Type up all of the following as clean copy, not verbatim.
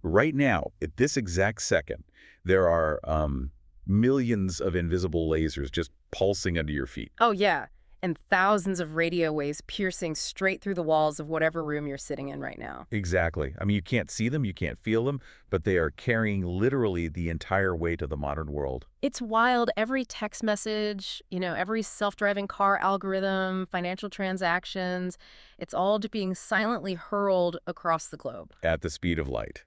Right now, at this exact second, there are millions of invisible lasers just pulsing under your feet. Oh, yeah. And thousands of radio waves piercing straight through the walls of whatever room you're sitting in right now. Exactly. I mean, you can't see them, you can't feel them, but they are carrying literally the entire weight of the modern world. It's wild. Every text message, every self-driving car algorithm, financial transactions, it's all just being silently hurled across the globe. At the speed of light.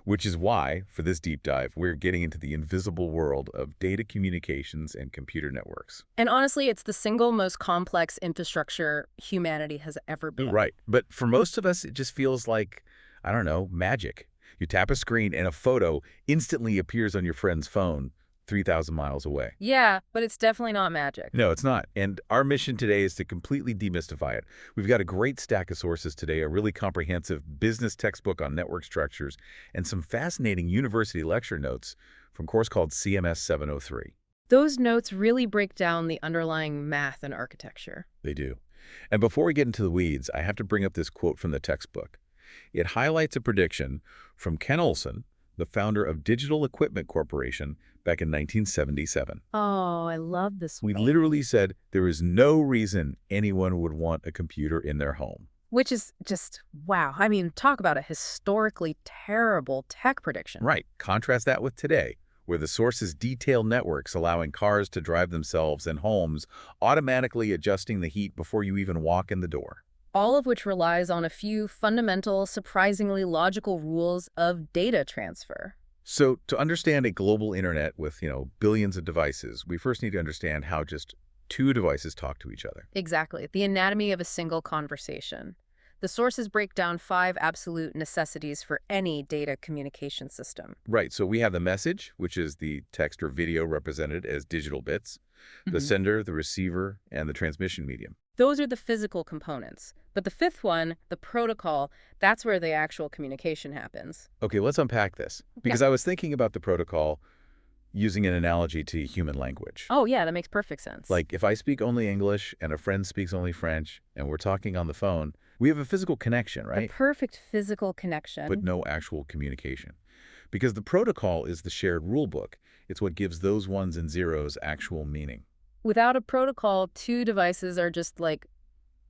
Which is why, for this deep dive, we're getting into the invisible world of data communications and computer networks. And honestly, it's the single most complex infrastructure humanity has ever built. Right. But for most of us, it just feels like, I don't know, magic. You tap a screen and a photo instantly appears on your friend's phone 3,000 miles away. Yeah, but it's definitely not magic. No, it's not. And our mission today is to completely demystify it. We've got a great stack of sources today, a really comprehensive business textbook on network structures, and some fascinating university lecture notes from a course called CMS 703. Those notes really break down the underlying math and architecture. They do. And before we get into the weeds, I have to bring up this quote from the textbook. It highlights a prediction from Ken Olson, the founder of Digital Equipment Corporation, back in 1977. Oh, I love this We one. literally said there is no reason anyone would want a computer in their home. Which is just, wow. I mean, talk about a historically terrible tech prediction. Right. Contrast that with today, where the source is detailed networks allowing cars to drive themselves and homes, automatically adjusting the heat before you even walk in the door. All of which relies on a few fundamental, surprisingly logical rules of data transfer. So to understand a global internet with, billions of devices, we first need to understand how just two devices talk to each other. Exactly. The anatomy of a single conversation. The sources break down 5 absolute necessities for any data communication system. Right. So we have the message, which is the text or video represented as digital bits, the sender, the receiver, and the transmission medium. Those are the physical components. But the 5th one, the protocol, that's where the actual communication happens. Okay, let's unpack this. Because I was thinking about the protocol using an analogy to human language. Oh, yeah, that makes perfect sense. Like if I speak only English and a friend speaks only French and we're talking on the phone, we have a physical connection, the right? perfect physical connection. But no actual communication. Because the protocol is the shared rule book. It's what gives those ones and zeros actual meaning. Without a protocol, 2 devices are just like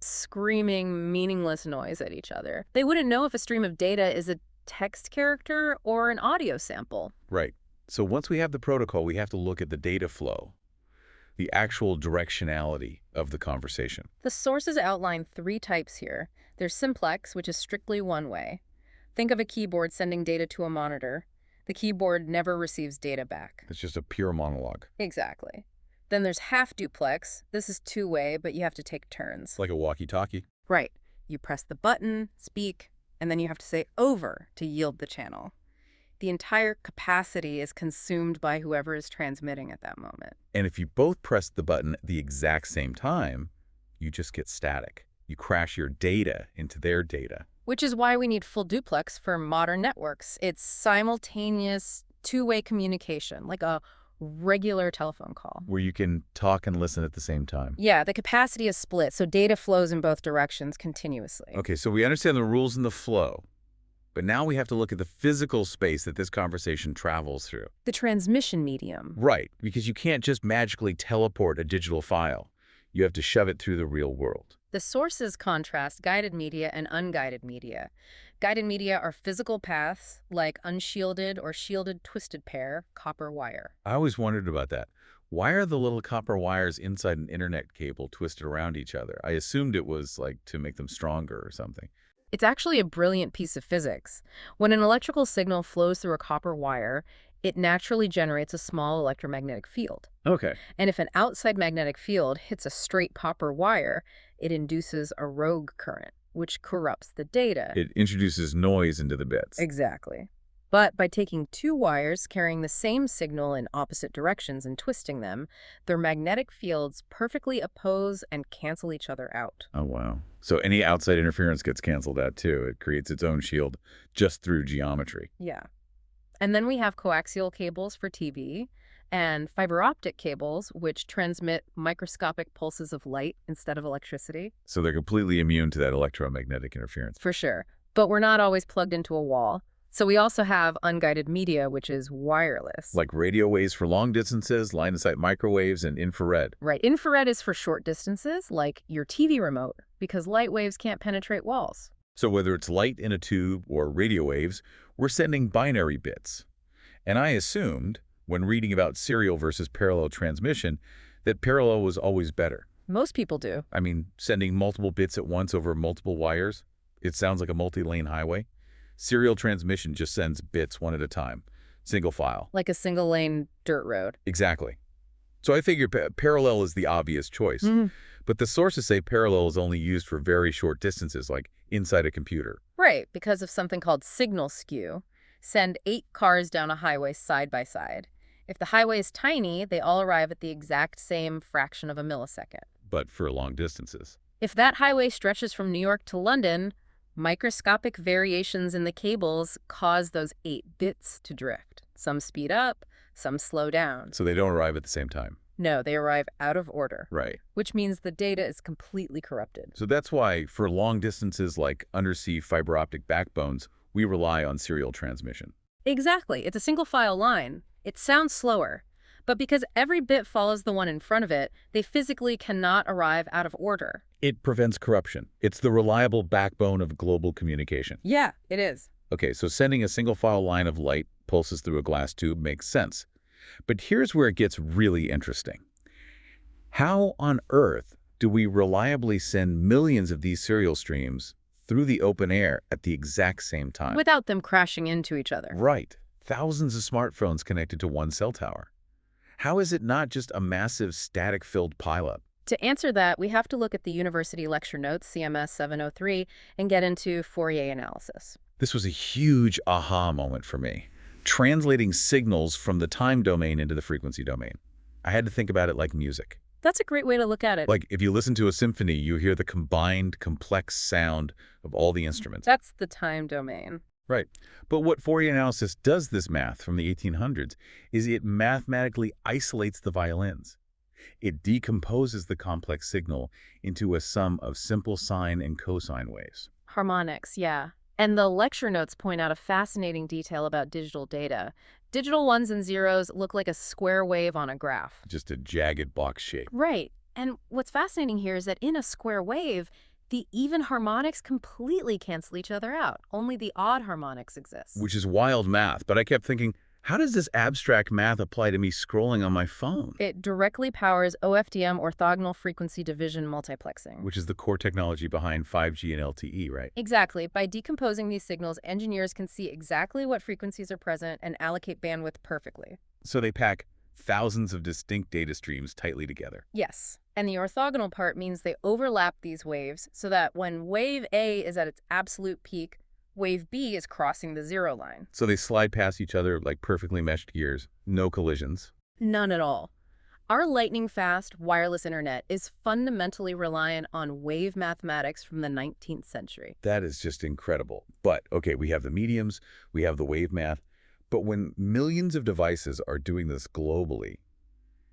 screaming meaningless noise at each other. They wouldn't know if a stream of data is a text character or an audio sample. Right. So once we have the protocol, we have to look at the data flow, the actual directionality of the conversation. The sources outline 3 types here. There's Simplex, which is strictly one way. Think of a keyboard sending data to a monitor. The keyboard never receives data back. It's just a pure monologue. Exactly. Then there's Half-Duplex. This is two-way, but you have to take turns. Like a walkie-talkie. Right. You press the button, speak, and then you have to say over to yield the channel. The entire capacity is consumed by whoever is transmitting at that moment. And if you both press the button at the exact same time, you just get static. You crash your data into their data. Which is why we need Full-Duplex for modern networks. It's simultaneous two-way communication, like a regular telephone call. Where you can talk and listen at the same time. Yeah, the capacity is split, so data flows in both directions continuously. Okay, so we understand the rules and the flow. But now we have to look at the physical space that this conversation travels through. The transmission medium. Right, because you can't just magically teleport a digital file. You have to shove it through the real world. The sources contrast guided media and unguided media. Guided media are physical paths, like unshielded or shielded twisted pair, copper wire. I always wondered about that. Why are the little copper wires inside an internet cable twisted around each other? I assumed it was like to make them stronger or something. It's actually a brilliant piece of physics. When an electrical signal flows through a copper wire, it naturally generates a small electromagnetic field. Okay. And if an outside magnetic field hits a straight copper wire, it induces a rogue current, which corrupts the data. It introduces noise into the bits. Exactly. But by taking 2 wires carrying the same signal in opposite directions and twisting them, their magnetic fields perfectly oppose and cancel each other out. Oh, wow. So any outside interference gets canceled out, too. It creates its own shield just through geometry. Yeah. And then we have coaxial cables for TV and fiber optic cables, which transmit microscopic pulses of light instead of electricity. So they're completely immune to that electromagnetic interference. For sure. But we're not always plugged into a wall. So we also have unguided media, which is wireless. Like radio waves for long distances, line-of-sight microwaves, and infrared. Right. Infrared is for short distances, like your TV remote, because light waves can't penetrate walls. So whether it's light in a tube or radio waves, we're sending binary bits. And I assumed, when reading about serial versus parallel transmission, that parallel was always better. Most people do. I mean, sending multiple bits at once over multiple wires, it sounds like a multi-lane highway. Serial transmission just sends bits one at a time, single file. Like a single-lane dirt road. Exactly. So I figure parallel is the obvious choice. But the sources say parallel is only used for very short distances, like inside a computer. Right, because of something called signal skew. Send 8 cars down a highway side by side. If the highway is tiny, they all arrive at the exact same fraction of a millisecond. But for long distances. If that highway stretches from New York to London, microscopic variations in the cables cause those 8 bits to drift. Some speed up, some slow down. So they don't arrive at the same time. No, they arrive out of order. Right. Which means the data is completely corrupted. So that's why, for long distances like undersea fiber optic backbones, we rely on serial transmission. Exactly. It's a single file line. It sounds slower. But because every bit follows the one in front of it, they physically cannot arrive out of order. It prevents corruption. It's the reliable backbone of global communication. Yeah, it is. Okay, so sending a single file line of light pulses through a glass tube makes sense. But here's where it gets really interesting. How on earth do we reliably send millions of these serial streams through the open air at the exact same time? Without them crashing into each other. Right. Thousands of smartphones connected to one cell tower. How is it not just a massive static-filled pileup? To answer that, we have to look at the University Lecture Notes, CMS 703, and get into Fourier Analysis. This was a huge aha moment for me. Translating signals from the time domain into the frequency domain. I had to think about it like music. That's a great way to look at it. Like if you listen to a symphony, you hear the combined, complex sound of all the instruments. That's the time domain. Right. But what Fourier analysis does this math from the 1800s is it mathematically isolates the violins. It decomposes the complex signal into a sum of simple sine and cosine waves. Harmonics, yeah. And the lecture notes point out a fascinating detail about digital data. Digital ones and zeros look like a square wave on a graph. Just a jagged box shape. Right. And what's fascinating here is that in a square wave, the even harmonics completely cancel each other out. Only the odd harmonics exist. Which is wild math, but I kept thinking, how does this abstract math apply to me scrolling on my phone? It directly powers OFDM, orthogonal frequency division multiplexing. Which is the core technology behind 5G and LTE, right? Exactly. By decomposing these signals, engineers can see exactly what frequencies are present and allocate bandwidth perfectly. So they pack thousands of distinct data streams tightly together. Yes. And the orthogonal part means they overlap these waves so that when wave A is at its absolute peak, wave B is crossing the zero line. So they slide past each other like perfectly meshed gears. No collisions. None at all. Our lightning-fast wireless internet is fundamentally reliant on wave mathematics from the 19th century. That is just incredible. But, okay, we have the mediums, we have the wave math, but when millions of devices are doing this globally,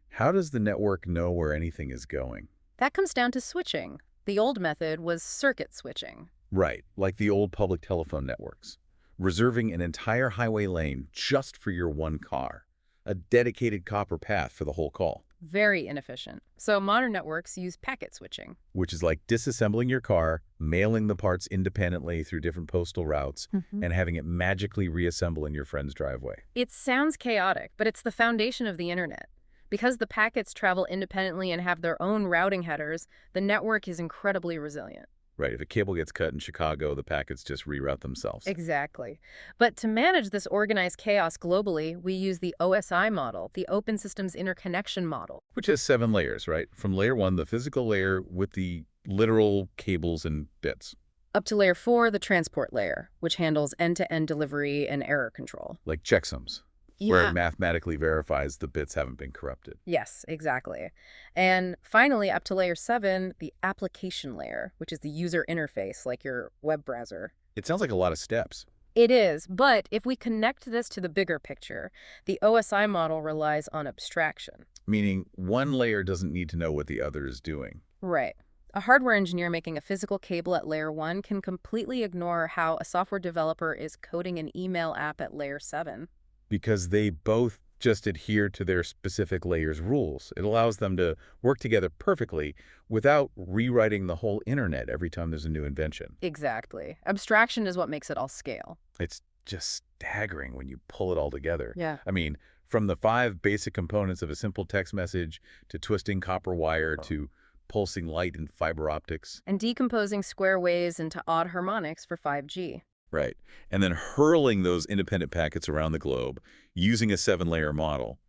how does the network know where anything is going? That comes down to switching. The old method was circuit switching. Right, like the old public telephone networks, reserving an entire highway lane just for your one car, a dedicated copper path for the whole call. Very inefficient. So modern networks use packet switching. Which is like disassembling your car, mailing the parts independently through different postal routes, and having it magically reassemble in your friend's driveway. It sounds chaotic, but it's the foundation of the internet. Because the packets travel independently and have their own routing headers, the network is incredibly resilient. Right, if a cable gets cut in Chicago, the packets just reroute themselves. Exactly. But to manage this organized chaos globally, we use the OSI model, the Open Systems Interconnection model. Which has 7 layers, right? From layer 1, the physical layer with the literal cables and bits. Up to layer 4, the transport layer, which handles end-to-end delivery and error control. Like checksums. Where it mathematically verifies the bits haven't been corrupted. Yes, exactly. And finally, up to layer 7, the application layer, which is the user interface, like your web browser. It sounds like a lot of steps. It is, but if we connect this to the bigger picture, the OSI model relies on abstraction. Meaning one layer doesn't need to know what the other is doing. Right. A hardware engineer making a physical cable at layer 1 can completely ignore how a software developer is coding an email app at layer 7. Because they both just adhere to their specific layer's rules. It allows them to work together perfectly without rewriting the whole internet every time there's a new invention. Exactly. Abstraction is what makes it all scale. It's just staggering when you pull it all together. Yeah. I mean, from the 5 basic components of a simple text message to twisting copper wire to pulsing light in fiber optics. And decomposing square waves into odd harmonics for 5G. Right. And then hurling those independent packets around the globe using a 7-layer model.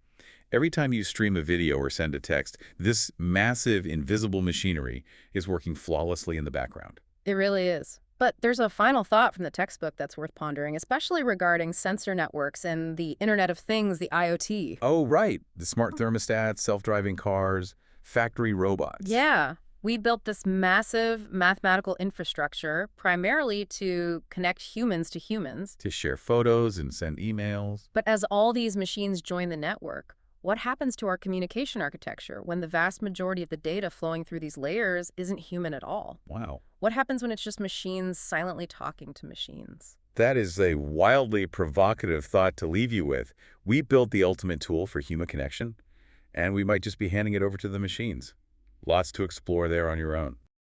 Every time you stream a video or send a text, this massive invisible machinery is working flawlessly in the background. It really is. But there's a final thought from the textbook that's worth pondering, especially regarding sensor networks and the Internet of Things, the IoT. Oh, right. The smart thermostats, self-driving cars, factory robots. Yeah. We built this massive mathematical infrastructure primarily to connect humans to humans. To share photos and send emails. But as all these machines join the network, what happens to our communication architecture when the vast majority of the data flowing through these layers isn't human at all? Wow. What happens when it's just machines silently talking to machines? That is a wildly provocative thought to leave you with. We built the ultimate tool for human connection, and we might just be handing it over to the machines. Lots to explore there on your own.